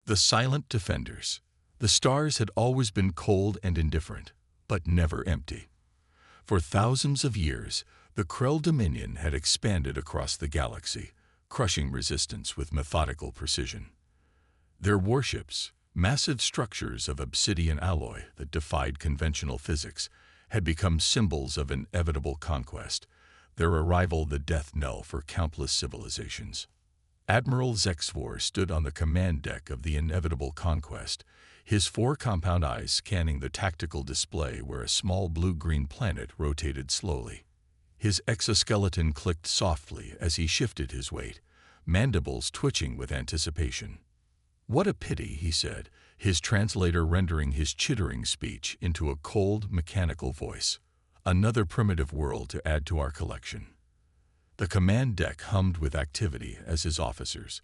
The silent defenders. The stars had always been cold and indifferent, but never empty. For thousands of years, the Krell Dominion had expanded across the galaxy, crushing resistance with methodical precision. Their warships, massive structures of obsidian alloy that defied conventional physics, had become symbols of inevitable conquest, their arrival the death knell for countless civilizations. Admiral Zexvor stood on the command deck of the inevitable conquest, his four compound eyes scanning the tactical display where a small blue-green planet rotated slowly. His exoskeleton clicked softly as he shifted his weight, mandibles twitching with anticipation. "What a pity," he said, his translator rendering his chittering speech into a cold, mechanical voice. "Another primitive world to add to our collection." The command deck hummed with activity as his officers,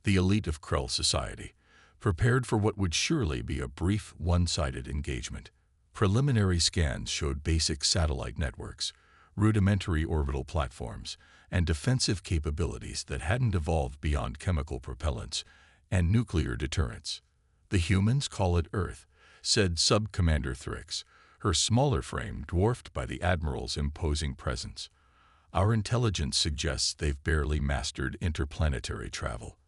the elite of Krell society, prepared for what would surely be a brief, one-sided engagement. Preliminary scans showed basic satellite networks, rudimentary orbital platforms, and defensive capabilities that hadn't evolved beyond chemical propellants and nuclear deterrence. "The humans call it Earth," said Sub-Commander Thrix, her smaller frame dwarfed by the Admiral's imposing presence. "Our intelligence suggests they've barely mastered interplanetary travel.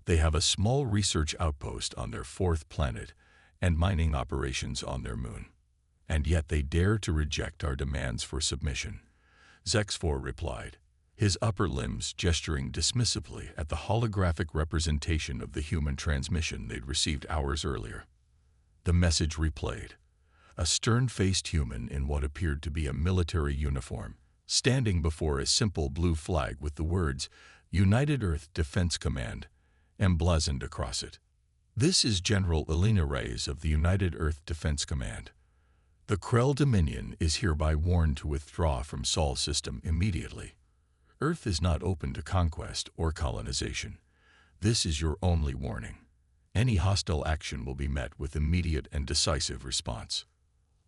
They have a small research outpost on their fourth planet and mining operations on their moon. And yet they dare to reject our demands for submission," Zexvor replied, his upper limbs gesturing dismissively at the holographic representation of the human transmission they'd received hours earlier. The message replayed. A stern-faced human in what appeared to be a military uniform, standing before a simple blue flag with the words, "United Earth Defense Command," emblazoned across it. "This is General Elena Reyes of the United Earth Defense Command. The Krell Dominion is hereby warned to withdraw from Sol system immediately. Earth is not open to conquest or colonization. This is your only warning. Any hostile action will be met with immediate and decisive response."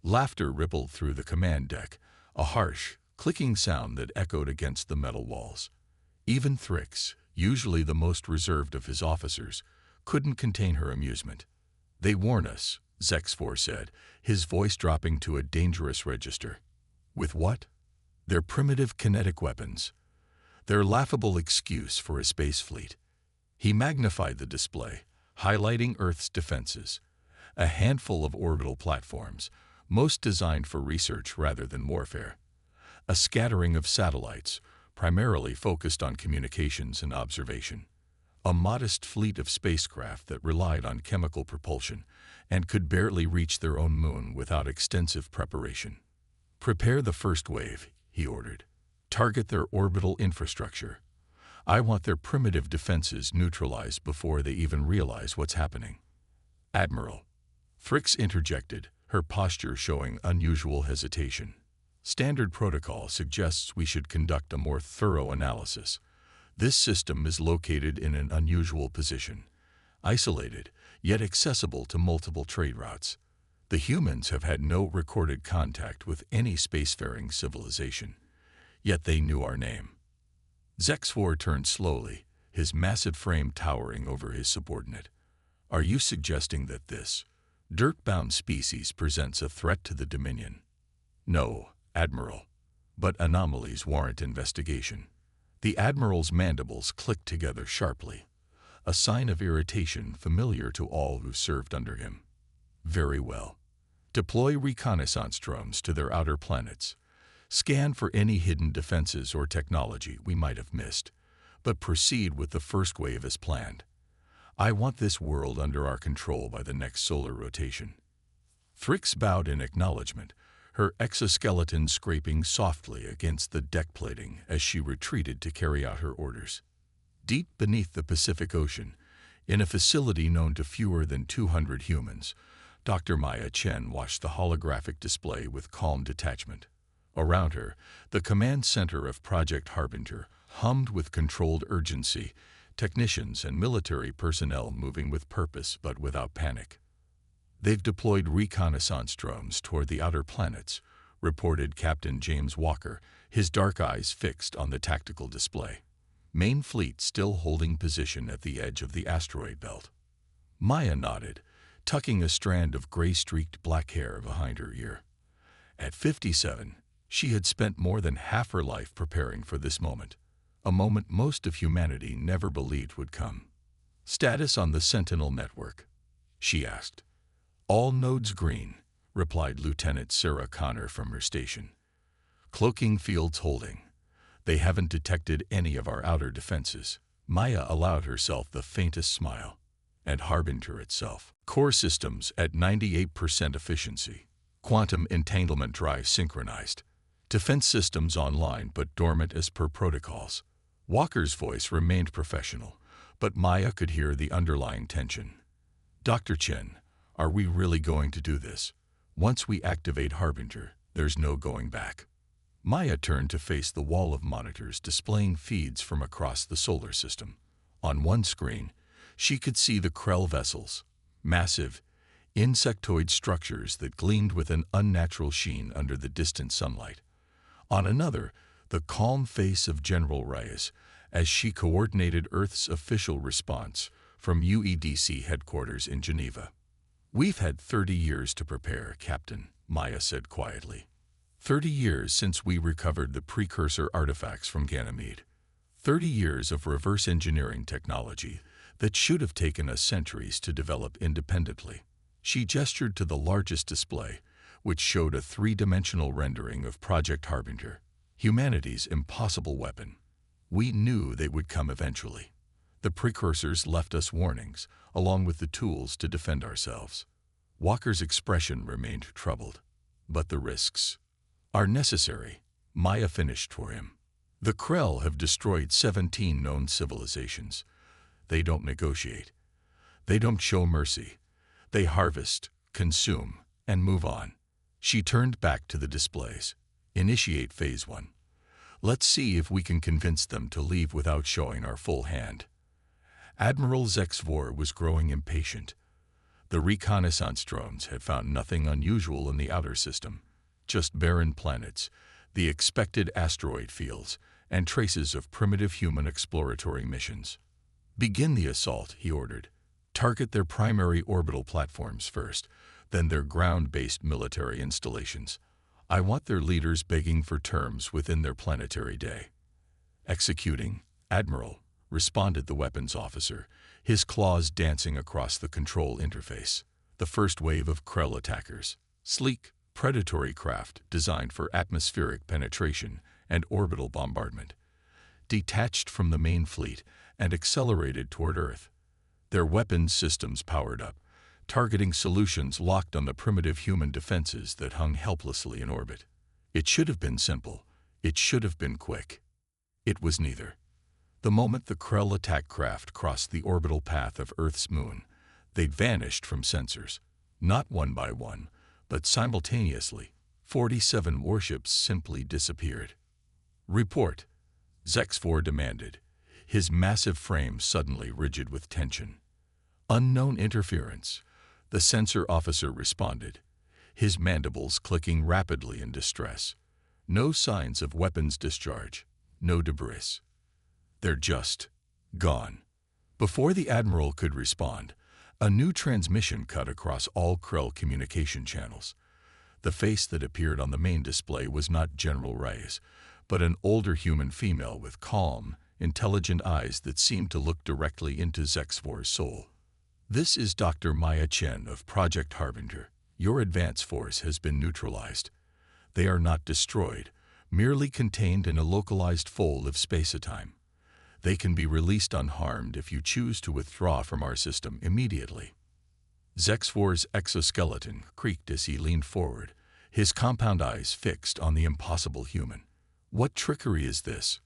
Laughter rippled through the command deck, a harsh, clicking sound that echoed against the metal walls. Even Thrix, usually the most reserved of his officers, couldn't contain her amusement. "They warn us," Zexvor said, his voice dropping to a dangerous register. "With what? Their primitive kinetic weapons. Their laughable excuse for a space fleet." He magnified the display, highlighting Earth's defenses. A handful of orbital platforms, most designed for research rather than warfare. A scattering of satellites, primarily focused on communications and observation. A modest fleet of spacecraft that relied on chemical propulsion and could barely reach their own moon without extensive preparation. "Prepare the first wave," he ordered. "Target their orbital infrastructure. I want their primitive defenses neutralized before they even realize what's happening." "Admiral," Thrix interjected, her posture showing unusual hesitation. "Standard protocol suggests we should conduct a more thorough analysis. This system is located in an unusual position, isolated, yet accessible to multiple trade routes. The humans have had no recorded contact with any spacefaring civilization, yet they knew our name." Zexvor turned slowly, his massive frame towering over his subordinate. "Are you suggesting that this dirt-bound species presents a threat to the Dominion?" "No, Admiral, but anomalies warrant investigation." The Admiral's mandibles clicked together sharply, a sign of irritation familiar to all who served under him. "Very well. Deploy reconnaissance drones to their outer planets. Scan for any hidden defenses or technology we might have missed, but proceed with the first wave as planned. I want this world under our control by the next solar rotation." Thrix bowed in acknowledgement, her exoskeleton scraping softly against the deck plating as she retreated to carry out her orders. Deep beneath the Pacific Ocean, in a facility known to fewer than 200 humans, Dr. Maya Chen watched the holographic display with calm detachment. Around her, the command center of Project Harbinger hummed with controlled urgency, technicians and military personnel moving with purpose but without panic. "They've deployed reconnaissance drones toward the outer planets," reported Captain James Walker, his dark eyes fixed on the tactical display. "Main fleet still holding position at the edge of the asteroid belt." Maya nodded, tucking a strand of gray-streaked black hair behind her ear. At 57, she had spent more than half her life preparing for this moment, a moment most of humanity never believed would come. "Status on the Sentinel network?" she asked. "All nodes green," replied Lieutenant Sarah Connor from her station. "Cloaking fields holding. They haven't detected any of our outer defenses." Maya allowed herself the faintest smile. And Harbinger itself. "Core systems at 98% efficiency. Quantum entanglement drive synchronized. Defense systems online but dormant as per protocols." Walker's voice remained professional, but Maya could hear the underlying tension. "Dr. Chen, are we really going to do this? Once we activate Harbinger, there's no going back." Maya turned to face the wall of monitors displaying feeds from across the solar system. On one screen, she could see the Krell vessels, massive, insectoid structures that gleamed with an unnatural sheen under the distant sunlight. On another, the calm face of General Reyes as she coordinated Earth's official response from UEDC headquarters in Geneva. "We've had 30 years to prepare, Captain," Maya said quietly. 30 years since we recovered the precursor artifacts from Ganymede. 30 years of reverse engineering technology that should have taken us centuries to develop independently. She gestured to the largest display, which showed a three-dimensional rendering of Project Harbinger, humanity's impossible weapon. "We knew they would come eventually. The precursors left us warnings, along with the tools to defend ourselves." Walker's expression remained troubled. "But the risks are necessary," Maya finished for him. "The Krell have destroyed 17 known civilizations. They don't negotiate. They don't show mercy. They harvest, consume, and move on." She turned back to the displays. "Initiate Phase 1. Let's see if we can convince them to leave without showing our full hand." Admiral Zexvor was growing impatient. The reconnaissance drones had found nothing unusual in the outer system, just barren planets, the expected asteroid fields, and traces of primitive human exploratory missions. "Begin the assault," he ordered. "Target their primary orbital platforms first, then their ground-based military installations. I want their leaders begging for terms within their planetary day." "Executing, Admiral," responded the weapons officer, his claws dancing across the control interface. The first wave of Krell attackers, sleek, predatory craft designed for atmospheric penetration and orbital bombardment, detached from the main fleet and accelerated toward Earth. Their weapons systems powered up, targeting solutions locked on the primitive human defenses that hung helplessly in orbit. It should have been simple. It should have been quick. It was neither. The moment the Krell attack craft crossed the orbital path of Earth's moon, they'd vanished from sensors, not one by one, but simultaneously. 47 warships simply disappeared. "Report," Zexvor demanded, his massive frame suddenly rigid with tension. "Unknown interference," the sensor officer responded, his mandibles clicking rapidly in distress. "No signs of weapons discharge, no debris. They're just gone." Before the Admiral could respond, a new transmission cut across all Krell communication channels. The face that appeared on the main display was not General Reyes, but an older human female with calm, intelligent eyes that seemed to look directly into Zexvor's soul. "This is Dr. Maya Chen of Project Harbinger. Your advance force has been neutralized. They are not destroyed, merely contained in a localized fold of space-time. They can be released unharmed if you choose to withdraw from our system immediately." Zexvor's exoskeleton creaked as he leaned forward, his compound eyes fixed on the impossible human. "What trickery is this?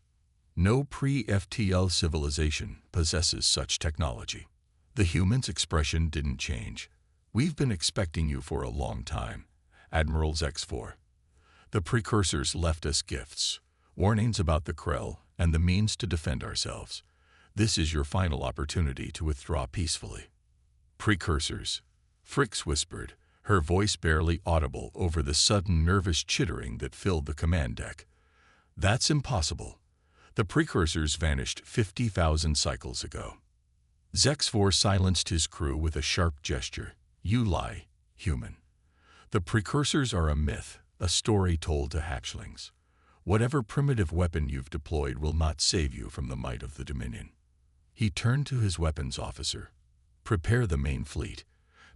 No pre-FTL civilization possesses such technology." The human's expression didn't change. "We've been expecting you for a long time, Admiral Zexvor. The precursors left us gifts, warnings about the Krell, and the means to defend ourselves. This is your final opportunity to withdraw peacefully." "Precursors," Fricks whispered, her voice barely audible over the sudden nervous chittering that filled the command deck. "That's impossible. The precursors vanished 50,000 cycles ago." Zex-4 silenced his crew with a sharp gesture. You lie, human. The precursors are a myth, a story told to hatchlings. Whatever primitive weapon you've deployed will not save you from the might of the Dominion. He turned to his weapons officer. Prepare the main fleet.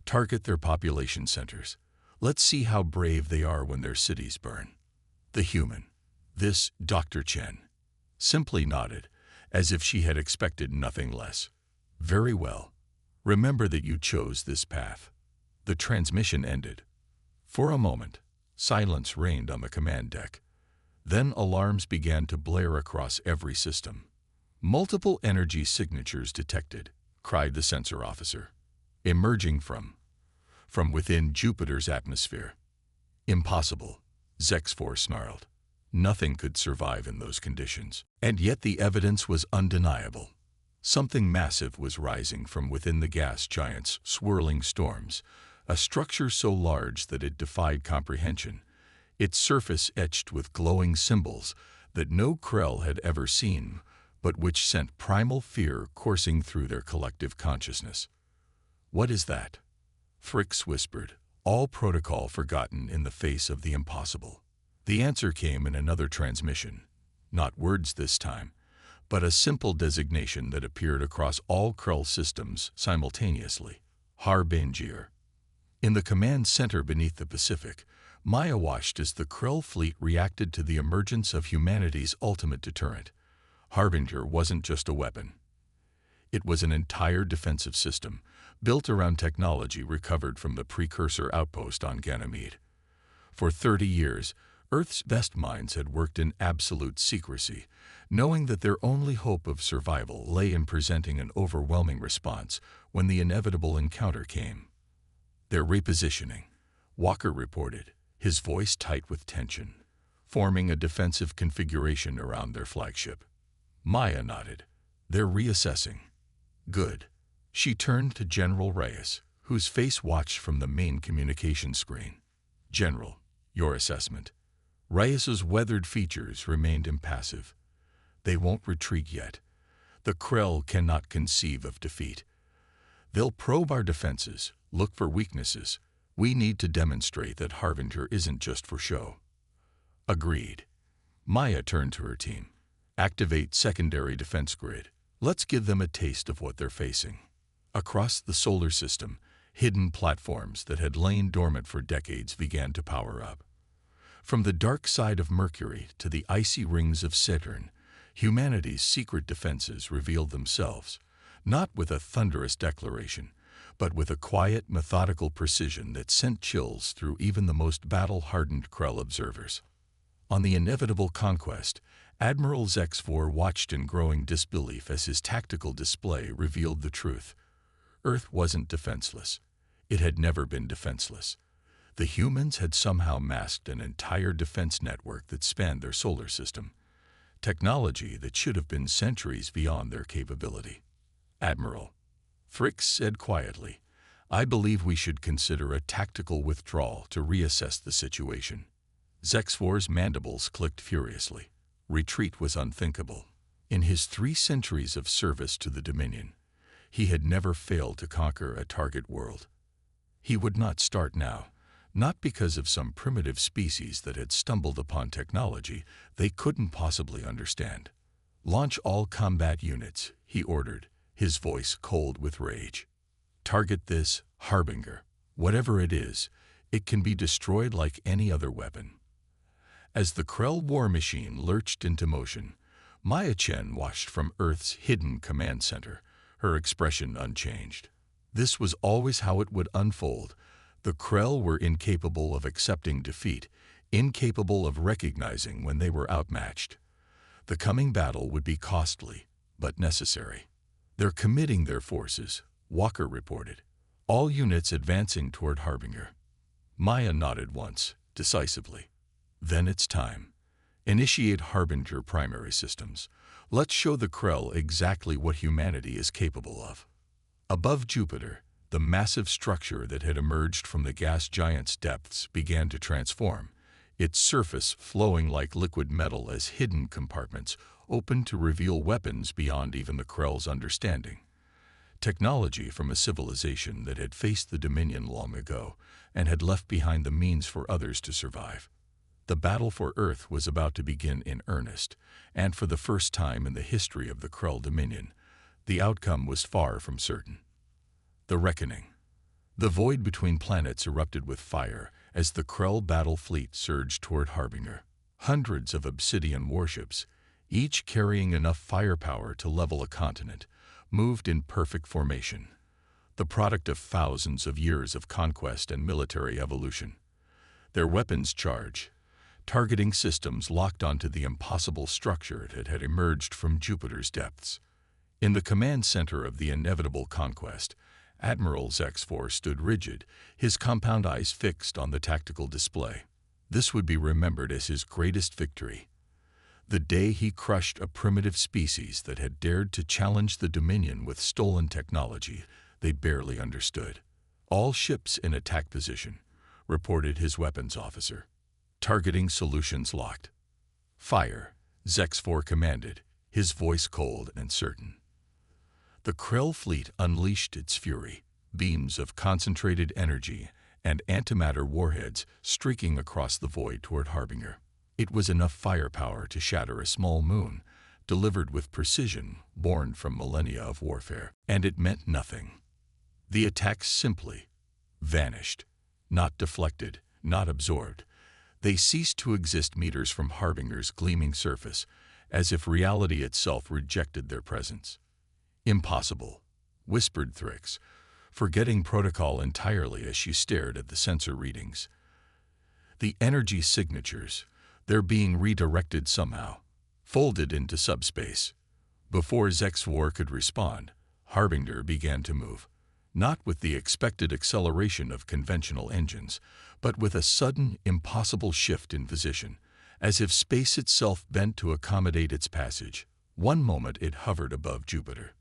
Target their population centers. Let's see how brave they are when their cities burn. The human, this Dr. Chen, simply nodded, as if she had expected nothing less. Very well. Remember that you chose this path. The transmission ended. For a moment, silence reigned on the command deck. Then alarms began to blare across every system. Multiple energy signatures detected, cried the sensor officer. Emerging from within Jupiter's atmosphere. Impossible, Zex-4 snarled. Nothing could survive in those conditions. And yet the evidence was undeniable. Something massive was rising from within the gas giant's swirling storms, a structure so large that it defied comprehension, its surface etched with glowing symbols that no Krell had ever seen, but which sent primal fear coursing through their collective consciousness. What is that? Fricks whispered, all protocol forgotten in the face of the impossible. The answer came in another transmission, not words this time, but a simple designation that appeared across all Krell systems simultaneously. Harbinger. In the command center beneath the Pacific, Maya watched as the Krell fleet reacted to the emergence of humanity's ultimate deterrent. Harbinger wasn't just a weapon. It was an entire defensive system, built around technology recovered from the precursor outpost on Ganymede. For 30 years, Earth's best minds had worked in absolute secrecy, knowing that their only hope of survival lay in presenting an overwhelming response when the inevitable encounter came. They're repositioning, Walker reported, his voice tight with tension, forming a defensive configuration around their flagship. Maya nodded. They're reassessing. Good. She turned to General Reyes, whose face watched from the main communication screen. General, your assessment. Reyes's weathered features remained impassive. They won't retreat yet. The Krell cannot conceive of defeat. They'll probe our defenses, look for weaknesses. We need to demonstrate that Harbinger isn't just for show. Agreed. Maya turned to her team. Activate secondary defense grid. Let's give them a taste of what they're facing. Across the solar system, hidden platforms that had lain dormant for decades began to power up. From the dark side of Mercury to the icy rings of Saturn, humanity's secret defenses revealed themselves, not with a thunderous declaration, but with a quiet, methodical precision that sent chills through even the most battle-hardened Krell observers. On the inevitable conquest, Admiral Zex-4 watched in growing disbelief as his tactical display revealed the truth. Earth wasn't defenseless. It had never been defenseless. The humans had somehow masked an entire defense network that spanned their solar system, technology that should have been centuries beyond their capability. Admiral, Fricks said quietly, I believe we should consider a tactical withdrawal to reassess the situation. Zex-4's mandibles clicked furiously. Retreat was unthinkable. In his 3 centuries of service to the Dominion, he had never failed to conquer a target world. He would not start now, not because of some primitive species that had stumbled upon technology they couldn't possibly understand. Launch all combat units, he ordered, his voice cold with rage. Target this Harbinger. Whatever it is, it can be destroyed like any other weapon. As the Krell war machine lurched into motion, Maya Chen watched from Earth's hidden command center, her expression unchanged. This was always how it would unfold. The Krell were incapable of accepting defeat, incapable of recognizing when they were outmatched. The coming battle would be costly, but necessary. They're committing their forces, Walker reported. All units advancing toward Harbinger. Maya nodded once, decisively. Then it's time. Initiate Harbinger primary systems. Let's show the Krell exactly what humanity is capable of. Above Jupiter, the massive structure that had emerged from the gas giant's depths began to transform, its surface flowing like liquid metal as hidden compartments opened to reveal weapons beyond even the Krell's understanding. technology from a civilization that had faced the Dominion long ago and had left behind the means for others to survive. The battle for Earth was about to begin in earnest, and for the first time in the history of the Krell Dominion, the outcome was far from certain. The Reckoning. The void between planets erupted with fire as the Krell battle fleet surged toward Harbinger. Hundreds of obsidian warships, each carrying enough firepower to level a continent, moved in perfect formation, the product of thousands of years of conquest and military evolution. Their weapons charge, targeting systems locked onto the impossible structure that had emerged from Jupiter's depths. In the command center of the inevitable conquest, Admiral HFY stood rigid, his compound eyes fixed on the tactical display. This would be remembered as his greatest victory. The day he crushed a primitive species that had dared to challenge the Dominion with stolen technology they barely understood. "All ships in attack position," reported his weapons officer. "Targeting solutions locked." "Fire," HFY commanded, his voice cold and certain. The Krell fleet unleashed its fury, beams of concentrated energy and antimatter warheads streaking across the void toward Harbinger. It was enough firepower to shatter a small moon, delivered with precision born from millennia of warfare. And it meant nothing. The attacks simply vanished, not deflected, not absorbed. They ceased to exist meters from Harbinger's gleaming surface, as if reality itself rejected their presence. "Impossible," whispered Thrix, forgetting protocol entirely as she stared at the sensor readings. The energy signatures, they're being redirected somehow, folded into subspace. Before HFY could respond, Harbinger began to move, not with the expected acceleration of conventional engines, but with a sudden, impossible shift in position, as if space itself bent to accommodate its passage. One moment it hovered above Jupiter.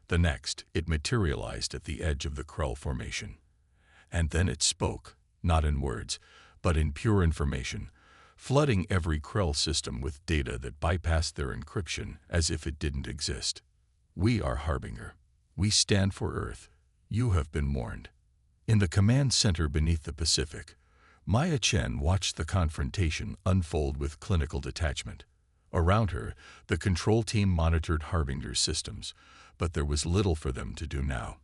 The next, it materialized at the edge of the Krell formation. And then it spoke, not in words, but in pure information, flooding every Krell system with data that bypassed their encryption as if it didn't exist. "We are Harbinger. We stand for Earth. You have been warned." In the command center beneath the Pacific, Maya Chen watched the confrontation unfold with clinical detachment. Around her, the control team monitored Harbinger's systems, but there was little for them to do now.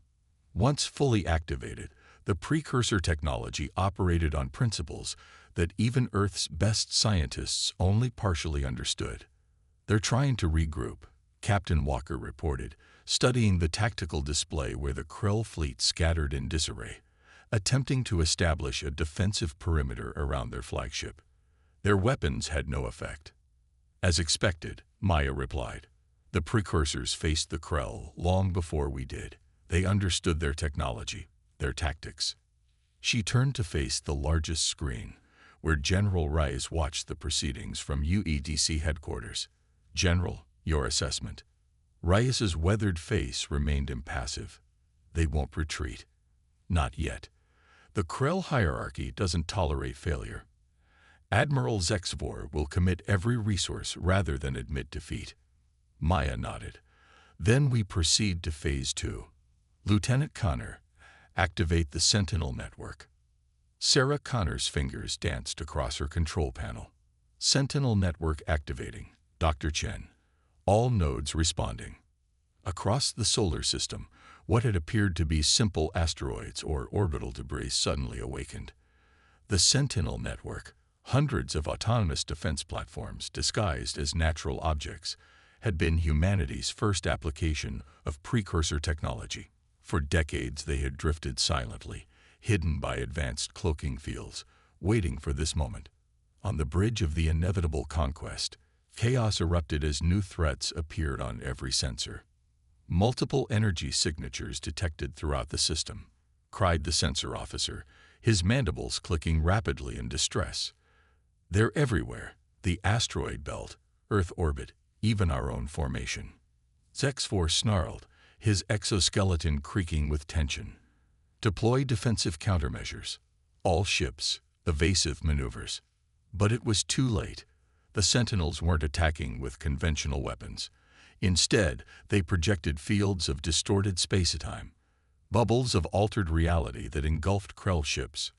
Once fully activated, the precursor technology operated on principles that even Earth's best scientists only partially understood. "They're trying to regroup," Captain Walker reported, studying the tactical display where the Krell fleet scattered in disarray, attempting to establish a defensive perimeter around their flagship. Their weapons had no effect. "As expected," Maya replied. "The precursors faced the Krell long before we did. They understood their technology, their tactics." She turned to face the largest screen, where General Reyes watched the proceedings from UEDC headquarters. "General, your assessment." Reyes's weathered face remained impassive. "They won't retreat. Not yet. The Krell hierarchy doesn't tolerate failure. Admiral HFY will commit every resource rather than admit defeat." Maya nodded. "Then we proceed to Phase 2. Lieutenant Connor, activate the Sentinel network." Sarah Connor's fingers danced across her control panel. "Sentinel network activating, Dr. Chen. All nodes responding." Across the solar system, what had appeared to be simple asteroids or orbital debris suddenly awakened. The Sentinel network, hundreds of autonomous defense platforms disguised as natural objects, had been humanity's first application of precursor technology. For decades they had drifted silently, hidden by advanced cloaking fields, waiting for this moment. On the bridge of the inevitable conquest, chaos erupted as new threats appeared on every sensor. "Multiple energy signatures detected throughout the system," cried the sensor officer, his mandibles clicking rapidly in distress. "They're everywhere. The asteroid belt, Earth orbit, even our own formation." HFY snarled, his exoskeleton creaking with tension. "Deploy defensive countermeasures. All ships, evasive maneuvers." But it was too late. The Sentinels weren't attacking with conventional weapons. Instead, they projected fields of distorted space-time, bubbles of altered reality that engulfed Krell ships,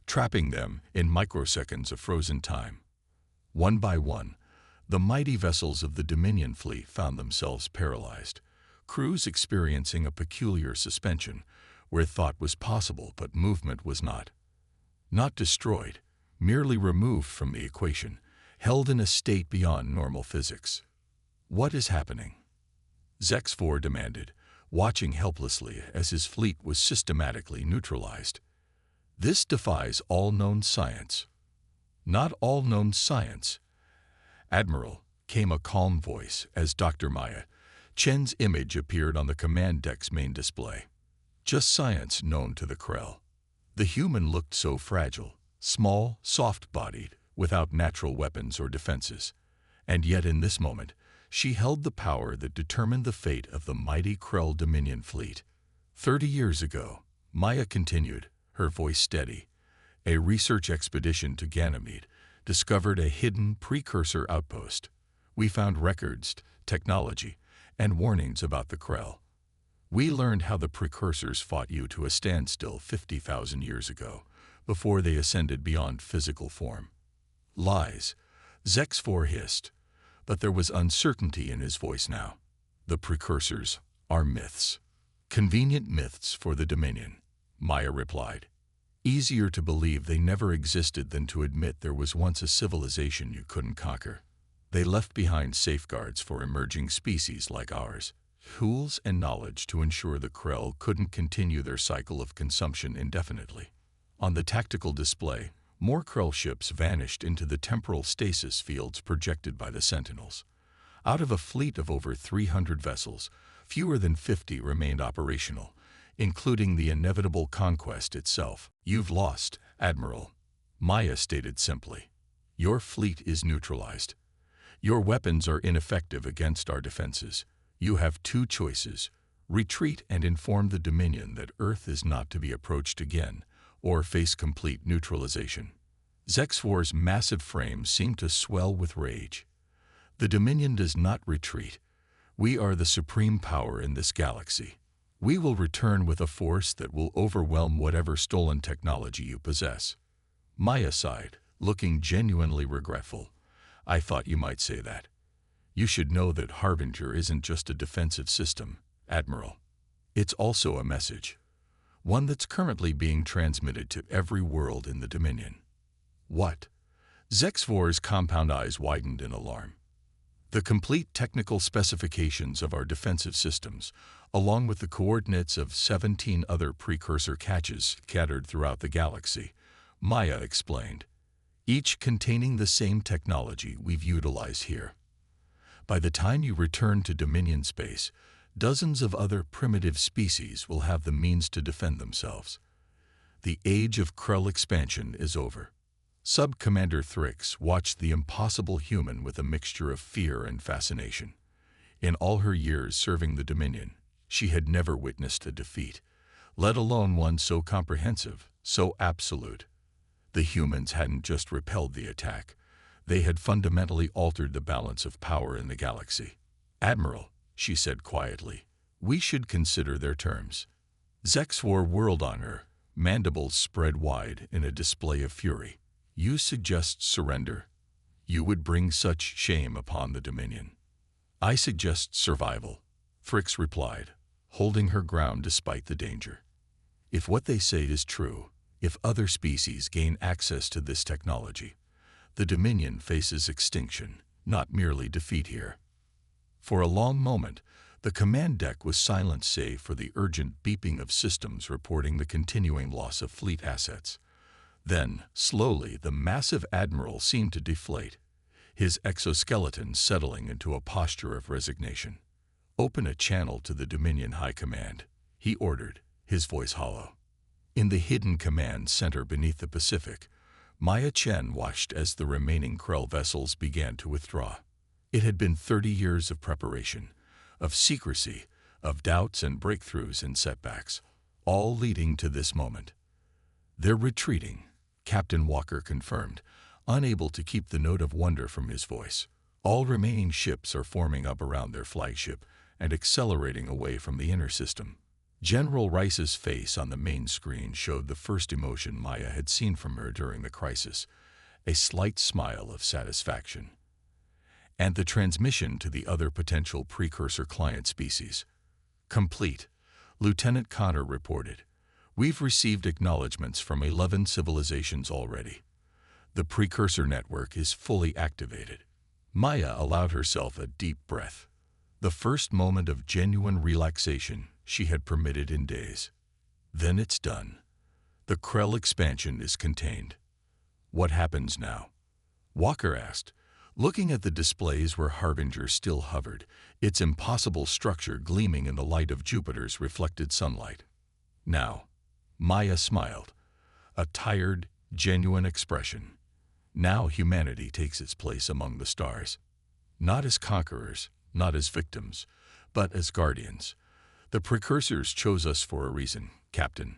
trapping them in microseconds of frozen time. One by one, the mighty vessels of the Dominion fleet found themselves paralyzed, crews experiencing a peculiar suspension where thought was possible but movement was not. Not destroyed, merely removed from the equation, held in a state beyond normal physics. What is happening? Zex-4 demanded, watching helplessly as his fleet was systematically neutralized. This defies all known science. Not all known science. Admiral, came a calm voice as Dr. Maya Chen's image appeared on the command deck's main display. Just science known to the Krell. The human looked so fragile, small, soft-bodied, without natural weapons or defenses. And yet in this moment, she held the power that determined the fate of the mighty Krell Dominion fleet. 30 years ago, Maya continued, her voice steady, a research expedition to Ganymede discovered a hidden precursor outpost. We found records, technology, and warnings about the Krell. We learned how the precursors fought you to a standstill 50,000 years ago, before they ascended beyond physical form. Lies, Zex-4 hissed, but there was uncertainty in his voice now. The precursors are myths. Convenient myths for the Dominion, Maya replied. Easier to believe they never existed than to admit there was once a civilization you couldn't conquer. They left behind safeguards for emerging species like ours, tools and knowledge to ensure the Krell couldn't continue their cycle of consumption indefinitely. On the tactical display, more Krell ships vanished into the temporal stasis fields projected by the Sentinels. Out of a fleet of over 300 vessels, fewer than 50 remained operational, including the inevitable conquest itself. You've lost, Admiral, Maya stated simply. Your fleet is neutralized. Your weapons are ineffective against our defenses. You have two choices: retreat and inform the Dominion that Earth is not to be approached again, or face complete neutralization. Zex-4's massive frame seemed to swell with rage. The Dominion does not retreat. We are the supreme power in this galaxy. We will return with a force that will overwhelm whatever stolen technology you possess. Maya sighed, looking genuinely regretful. I thought you might say that. You should know that Harbinger isn't just a defensive system, Admiral. It's also a message. One that's currently being transmitted to every world in the Dominion. What? Zex-4's compound eyes widened in alarm. The complete technical specifications of our defensive systems, along with the coordinates of 17 other precursor caches scattered throughout the galaxy, Maya explained, each containing the same technology we've utilized here. By the time you return to Dominion space, dozens of other primitive species will have the means to defend themselves. The age of Krell expansion is over. Sub-Commander Thrix watched the impossible human with a mixture of fear and fascination. In all her years serving the Dominion, she had never witnessed a defeat, let alone one so comprehensive, so absolute. The humans hadn't just repelled the attack. They had fundamentally altered the balance of power in the galaxy. Admiral, she said quietly, we should consider their terms. Zex-4 whirled on her, mandibles spread wide in a display of fury. You suggest surrender. You would bring such shame upon the Dominion. I suggest survival, Thrix replied, holding her ground despite the danger. If what they say is true, if other species gain access to this technology, the Dominion faces extinction, not merely defeat here. For a long moment, the command deck was silent save for the urgent beeping of systems reporting the continuing loss of fleet assets. Then, slowly, the massive admiral seemed to deflate, his exoskeleton settling into a posture of resignation. Open a channel to the Dominion High Command, he ordered, his voice hollow. In the hidden command center beneath the Pacific, Maya Chen watched as the remaining Krell vessels began to withdraw. It had been 30 years of preparation, of secrecy, of doubts and breakthroughs and setbacks, all leading to this moment. They're retreating, Captain Walker confirmed, unable to keep the note of wonder from his voice. All remaining ships are forming up around their flagship and accelerating away from the inner system. General Rice's face on the main screen showed the first emotion Maya had seen from her during the crisis, a slight smile of satisfaction. And the transmission to the other potential precursor client species. Complete, Lieutenant Connor reported. We've received acknowledgments from 11 civilizations already. The precursor network is fully activated. Maya allowed herself a deep breath, the first moment of genuine relaxation she had permitted in days. Then it's done. The Krell expansion is contained. What happens now? Walker asked, looking at the displays where Harbinger still hovered, its impossible structure gleaming in the light of Jupiter's reflected sunlight. Now, Maya smiled, a tired, genuine expression. Now humanity takes its place among the stars. Not as conquerors, not as victims, but as guardians. The precursors chose us for a reason, Captain.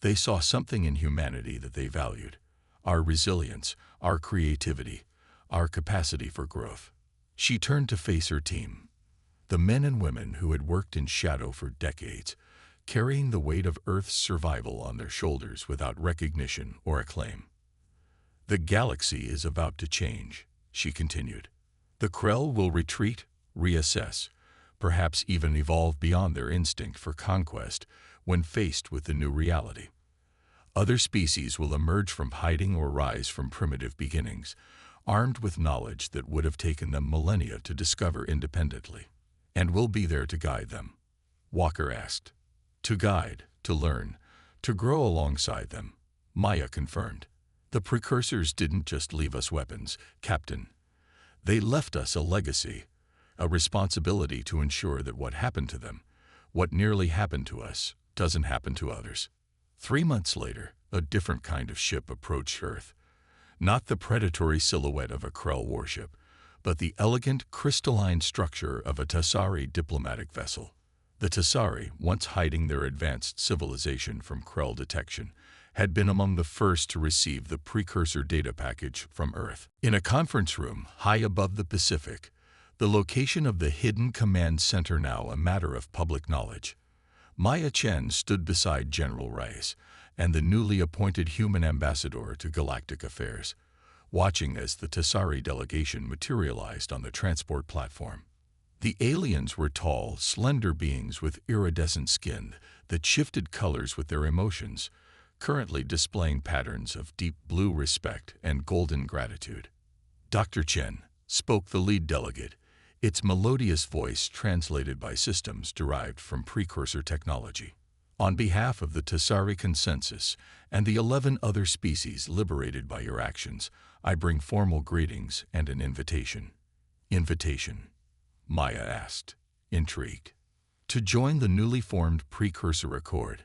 They saw something in humanity that they valued. Our resilience, our creativity, our capacity for growth. She turned to face her team, the men and women who had worked in shadow for decades, carrying the weight of Earth's survival on their shoulders without recognition or acclaim. The galaxy is about to change, she continued. The Krell will retreat, reassess, perhaps even evolve beyond their instinct for conquest when faced with the new reality. Other species will emerge from hiding or rise from primitive beginnings, armed with knowledge that would have taken them millennia to discover independently. And we'll be there to guide them. Walker asked. To guide, to learn, to grow alongside them, Maya confirmed. The precursors didn't just leave us weapons, Captain. They left us a legacy, a responsibility to ensure that what happened to them, what nearly happened to us, doesn't happen to others. 3 months later, a different kind of ship approached Earth. Not the predatory silhouette of a Krell warship, but the elegant, crystalline structure of a Tassari diplomatic vessel. The Tassari, once hiding their advanced civilization from Krell detection, had been among the first to receive the precursor data package from Earth. In a conference room high above the Pacific, the location of the hidden command center now a matter of public knowledge. Maya Chen stood beside General Rice and the newly appointed human ambassador to galactic affairs, watching as the Tassari delegation materialized on the transport platform. The aliens were tall, slender beings with iridescent skin that shifted colors with their emotions, currently displaying patterns of deep blue respect and golden gratitude. Dr. Chen, spoke the lead delegate, its melodious voice translated by systems derived from precursor technology. On behalf of the Tassari Consensus and the 11 other species liberated by your actions, I bring formal greetings and an invitation. Invitation? Maya asked, intrigued. To join the newly formed Precursor Accord,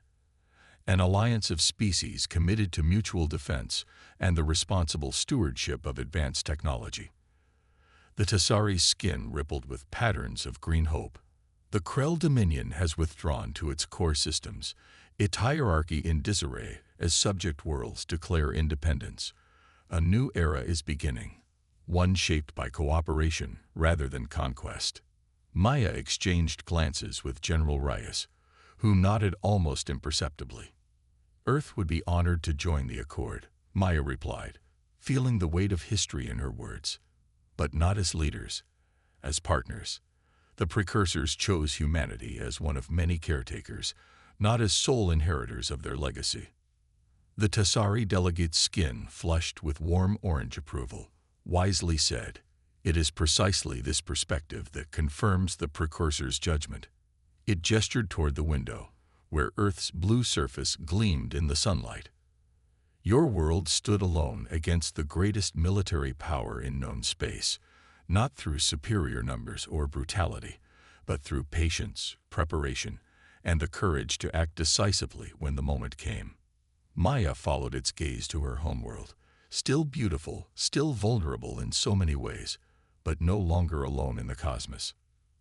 an alliance of species committed to mutual defense and the responsible stewardship of advanced technology. The Tassari's skin rippled with patterns of green hope. The Krell Dominion has withdrawn to its core systems, its hierarchy in disarray as subject worlds declare independence. A new era is beginning, one shaped by cooperation rather than conquest. Maya exchanged glances with General Rice, who nodded almost imperceptibly. Earth would be honored to join the accord, Maya replied, feeling the weight of history in her words. But not as leaders, as partners. The precursors chose humanity as one of many caretakers, not as sole inheritors of their legacy. The Tassari delegate's skin flushed with warm orange approval, wisely said, "It is precisely this perspective that confirms the precursor's judgment." It gestured toward the window, where Earth's blue surface gleamed in the sunlight. Your world stood alone against the greatest military power in known space, not through superior numbers or brutality, but through patience, preparation, and the courage to act decisively when the moment came. Maya followed its gaze to her homeworld, still beautiful, still vulnerable in so many ways, but no longer alone in the cosmos.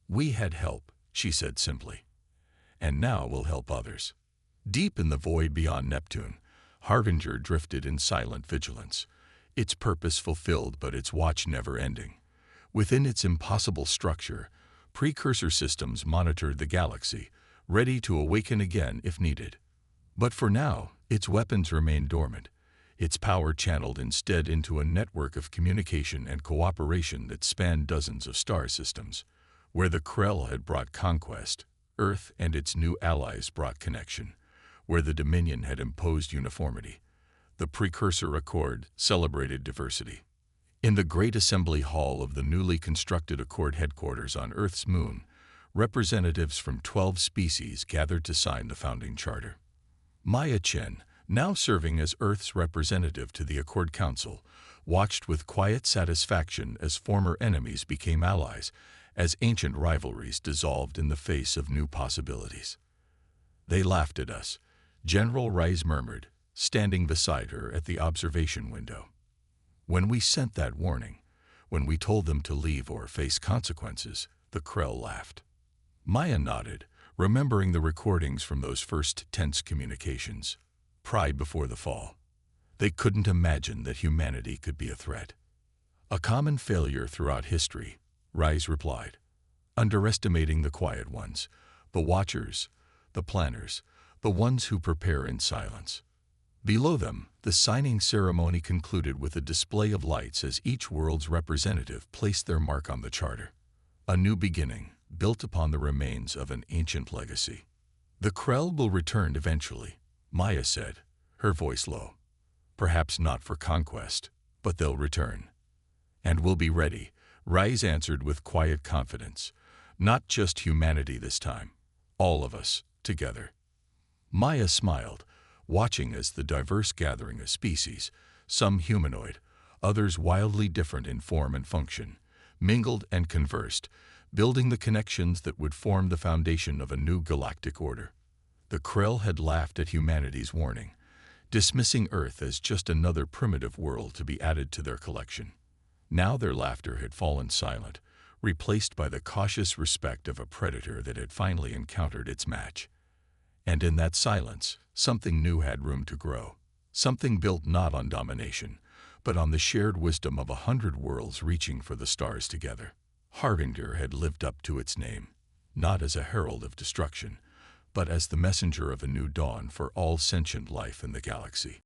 "We had help," she said simply, "and now we'll help others." Deep in the void beyond Neptune, Harbinger drifted in silent vigilance, its purpose fulfilled but its watch never ending. Within its impossible structure, precursor systems monitored the galaxy, ready to awaken again if needed. But for now, its weapons remained dormant, its power channeled instead into a network of communication and cooperation that spanned dozens of star systems. Where the Krell had brought conquest, Earth and its new allies brought connection. Where the Dominion had imposed uniformity, the Precursor Accord celebrated diversity. In the Great Assembly Hall of the newly constructed Accord headquarters on Earth's moon, representatives from 12 species gathered to sign the founding charter. Maya Chen, now serving as Earth's representative to the Accord Council, watched with quiet satisfaction as former enemies became allies, as ancient rivalries dissolved in the face of new possibilities. "They laughed at us," General Rice murmured, standing beside her at the observation window. "When we sent that warning, when we told them to leave or face consequences," the Krell laughed. Maya nodded, remembering the recordings from those first tense communications. Pride before the fall. They couldn't imagine that humanity could be a threat. "A common failure throughout history," Rice replied. "Underestimating the quiet ones, the watchers, the planners, the ones who prepare in silence." Below them, the signing ceremony concluded with a display of lights as each world's representative placed their mark on the charter. A new beginning, built upon the remains of an ancient legacy. "The Krell will return eventually," Maya said, her voice low. "Perhaps not for conquest, but they'll return. And we'll be ready," Rice answered with quiet confidence. "Not just humanity this time. All of us, together." Maya smiled, watching as the diverse gathering of species, some humanoid, others wildly different in form and function, mingled and conversed, building the connections that would form the foundation of a new galactic order. The Krell had laughed at humanity's warning, dismissing Earth as just another primitive world to be added to their collection. Now their laughter had fallen silent, replaced by the cautious respect of a predator that had finally encountered its match. And in that silence, something new had room to grow. Something built not on domination, but on the shared wisdom of 100 worlds reaching for the stars together. Harbinger had lived up to its name, not as a herald of destruction, but as the messenger of a new dawn for all sentient life in the galaxy.